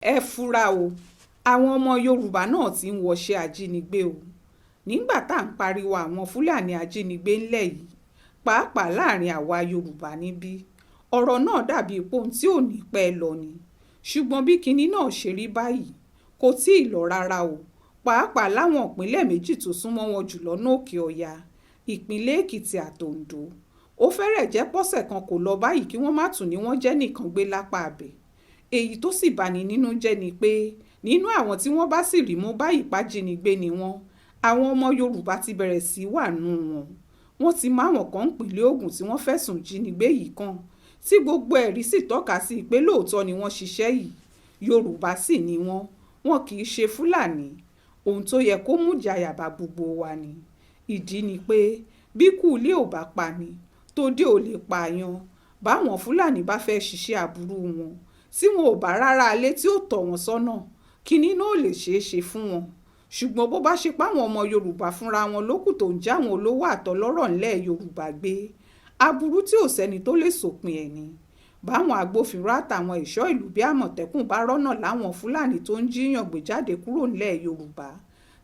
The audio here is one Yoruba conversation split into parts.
ẹ fura o àwọn ọmọ yorùbá náà ti ń wọṣẹ́ ajínigbé o. Nígbà tá à ń pariwo àwọn fúlàní ajínigbé ńlẹ̀ yìí pàápàá láàrin àwa yorùbá níbí, ọ̀rọ̀ náà dàbí ohun tí ò ní pẹ́ lọ ni. Ṣùgbọ́n bí kinní náà ṣe rí báyìí kò tí ì lọ rárá o, pàápàá láwọn ìpínlẹ̀ méjì tó súnmọ́ wọn jù lọ́nà òkè ọya, ìpínlẹ̀ èkìtì àtòǹdó. Ó fẹ́rẹ̀ jẹ́ pọ́sẹ̀ kan kò lọ báyìí kí wọ́n má tún ní wọ́n jẹ́ nìkan gbé lápá abẹ̀. Èyí tó sì bani nínú jẹ́ ni pé nínú àwọn tí wọ́n bá sì rí mú báyìí pájínigbé ni wọ́n, àwọn ọmọ yorùbá ti bẹ̀rẹ̀ sí wà nù wọn. Wọ́n ti mú àwọn kan ìpínlẹ̀ Ògùn tí wọ́n fẹ̀sùn jínigbé yìí kàn, tí gbogbo ẹ̀rí sì tọ́ka sí pé lóòótọ́ ni wọ́n ṣiṣẹ́ yìí, yorùbá sì ni wọn kì í ṣe fúlàní. Ohun tó yẹ kó mú ìjayà bá gbogbo wa ni. Ìdí ni pé bí kú ilé ò bá pa ni tòde ò lè pààyàn. Báwọn fúlàní bá fẹ́ ṣiṣẹ́ aburú wọn tí wọn ò bá rárá alé tí ó tọ̀ wọ́n sọ́nà, kinní náà lè ṣeé ṣe fún wọn. Ṣùgbọ́n bó bá ṣe páwọn ọmọ yorùbá fúnra wọn lókù tó ń jáwọn olówó àtọlọ́rọ̀ ńlẹ̀ yorùbá gbé, aburú tí ò sẹ́ni tó lè sòpin ẹ̀ ni. Báwọn agbófinró àtàwọn ẹ̀ṣọ́ ìlú bí àmọ̀tẹ́kùn bá rọ́nà láwọn fúlàní tó ń jíyàn gbé jáde kúrò ńlẹ̀ yorùbá,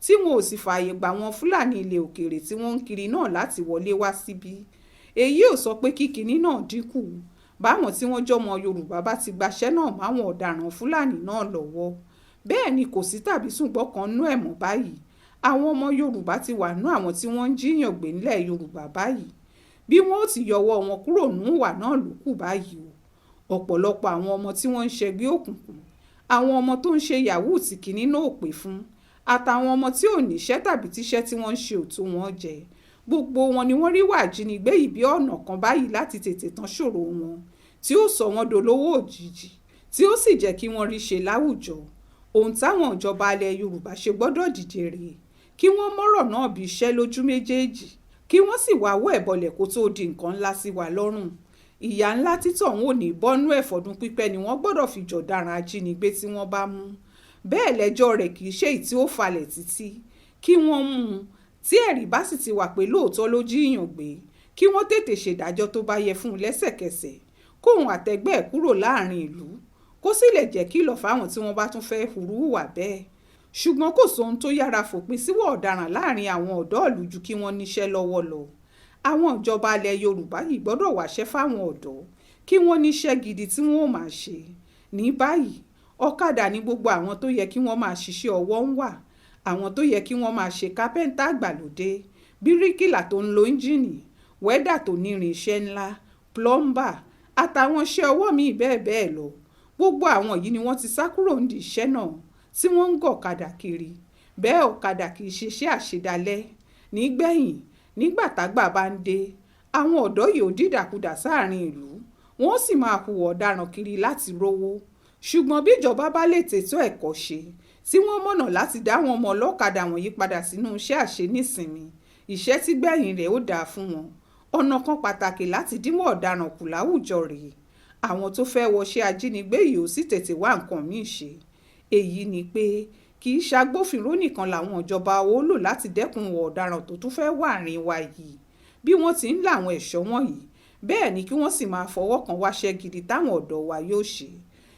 tí wọn ò sì fààyè gbà wọn fúlàní ilẹ̀ òkèèrè tí wọ́n ń kiri náà láti wọlé wá síbí, èyí ò sọ pé kí kinní náà dínkù. Báwọn tí wọ́n jọmọ yorùbá bá ti gbaṣẹ́ náà máwọn ọ̀daràn fúlàní náà lọ́wọ́, bẹ́ẹ̀ ni kò sí tàbí ṣùgbọ́n kan nú ẹ̀ mọ́ báyìí. Àwọn ọmọ yorùbá ti wà nú àwọn tí wọ́n ń jíyàn gbé ńlẹ̀ yorùbá báyìí. Bí wọ́n ó ti yọwọ́ wọn kúrò nú ìwà náà ló kù báyìí o. Ọ̀pọ̀lọpọ̀ àwọn ọmọ tí wọ́n ń ṣẹgbẹ́ òkùnkùn, àwọn ọmọ tó ń ṣe yahoo tí kinní náà ò pè fún, àtàwọn ọmọ tí ò níṣẹ́ tàbí tíṣẹ́ tí wọ́n ń ṣe ò tó wọn jẹ, gbogbo wọn ni wọ́n rí wà jínigbé yìí bí ọ̀nà kan báyìí láti tètè tán ṣòro wọn, tí ó sọ wọn dolówó òjijì, tí ó sì jẹ́ kí wọ́n rí ṣe láwùjọ. Ohun táwọn ìjọba ilẹ̀ yorùbá ṣe gbọ́dọ̀ dìde rèé, kí wọ́n mọ́rọ̀ náà bí iṣẹ́ lójú méjèèjì, kí wọ́n sì wáwọ́ ẹ̀bọlẹ̀ kó tó di nǹkan ńlá sí wa lọ́rùn. Ìyà ńlá títọ̀ wọn ò ní bọ́nú ẹ̀ fọdún pípẹ́ ni wọ́n gbọ́dọ̀ fi jọ̀daràn ajínigbé tí wọ́n bá mú. Bẹ́ẹ̀ lẹ́jọ́ rẹ̀ kì í ṣe èyí tí ó falẹ̀ títí. Kí wọ́n mú un, tí ẹ̀rí bá sì ti wà pé lóòótọ́ ló jíyàn gbé, kí wọ́n tètè ṣèdájọ́ tó bá yẹ fún un lẹ́sẹ̀kẹsẹ̀, kóun àtẹgbẹ́ ẹ̀ kúrò láàrin ìlú, kó sì lè jẹ́ kìlọ̀ fáwọn tí wọ́n bá tún fẹ́ hurú wà bẹ́ẹ̀. Ṣùgbọ́n kò sóhun tó yára fòpin síwọ̀ ọ̀daràn láàrin àwọn ọ̀dọ́ ìlú ju kí wọ́n níṣẹ́ lọ́wọ́ lọ. Àwọn ìjọba ilẹ̀ yorùbá yìí gbọ́dọ̀ wáṣẹ́ fáwọn ọ̀dọ́, kí wọ́n níṣẹ́ gidi tí wọ́n ò máa ṣe. Ní báyìí ọ̀kadà ní gbogbo àwọn tó yẹ kí wọ́n máa ṣiṣẹ́ ọwọ́ ń wà, àwọn tó yẹ kí wọ́n máa ṣe kápẹ́ńtà àgbàlódé, bíríkìlà tó ń lo ẹ́ńjìnì, wẹ́dà tó nírin iṣẹ́ ńlá, plọ́mbà àtàwọn iṣẹ́ ọwọ́ míì bẹ́ẹ̀ bẹ́ẹ̀ lọ. Gbogbo àwọn yìí ni wọ́n ti sá kúrò nídìí iṣẹ́ náà tí wọ́n ń gọ̀kadà kiri. Bẹ́ẹ̀ ọ̀kadà kì í ṣiṣẹ́ àṣedalẹ́. Nígbẹ̀yìn nígbà tágbà bá ń dé, àwọn ọ̀dọ́ yìí ò dìdàkudà sáàrin ìlú, wọ́n sì máa hùwà ọ̀daràn kiri láti rówó. Ṣùgbọ́n bí ìjọba bá lè tètò ẹ̀kọ́ ṣe, tí wọ́n mọ̀nà láti dá àwọn ọmọ ọlọ́kadà wọ̀nyí padà sínú iṣẹ́ àṣenísinmi, iṣẹ́ tí gbẹ̀yìn rẹ̀ ó dáa fún wọn. Ọ̀nà kan pàtàkì láti dínwó ọ̀daràn kù láwùjọ rèé. Àwọn tó fẹ́ wọṣẹ́ ajínigbé yìí ò sì tètè wá nǹkan míì ṣe. Èyí ni pé kì í ṣagbófinró nìkan làwọn ìjọba ó lò láti dẹ́kun ọ̀daràn tó tún fẹ́ wà rìn wa yìí. Bí wọ́n ti ń láwọn ẹ̀ṣọ́ wọ̀nyí, bẹ́ẹ̀ ni kí wọ́n sì máa fọwọ́ kan wáṣẹ́ gidi táwọn ọ̀dọ́ wa yóò ṣe.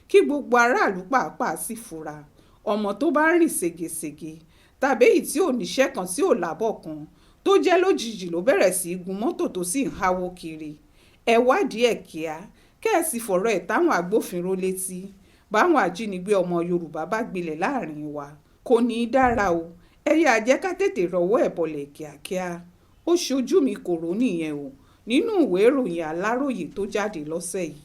Kí gbogbo aráàlú pàápàá sì fura. Ọmọ tó bá ń rìn ségesège tàbí èyí tí ò níṣẹ́ kan tí ò lábọ̀ kan, tó jẹ́ lójijì ló bẹ̀rẹ̀ sí í gun mọ́tò tó sì ń háwó kiri, ẹ wádìí ẹ̀ kíá, kẹ́ẹ̀sì fọ̀rọ̀ ẹ̀ táwọn agbófinró létí. Báwọn ajínigbé ọmọ yorùbá bá gbilẹ̀ láàrin wa, kò ní í dára o. Ẹ yá jẹ́ ká tètè rọ́wọ́ ẹ̀ bọ̀lẹ̀ kíákíá. Ó ṣojú mi kò rò nìyẹn o nínú ìwé ìròyìn aláròyé tó jáde lọ́sẹ̀ yìí.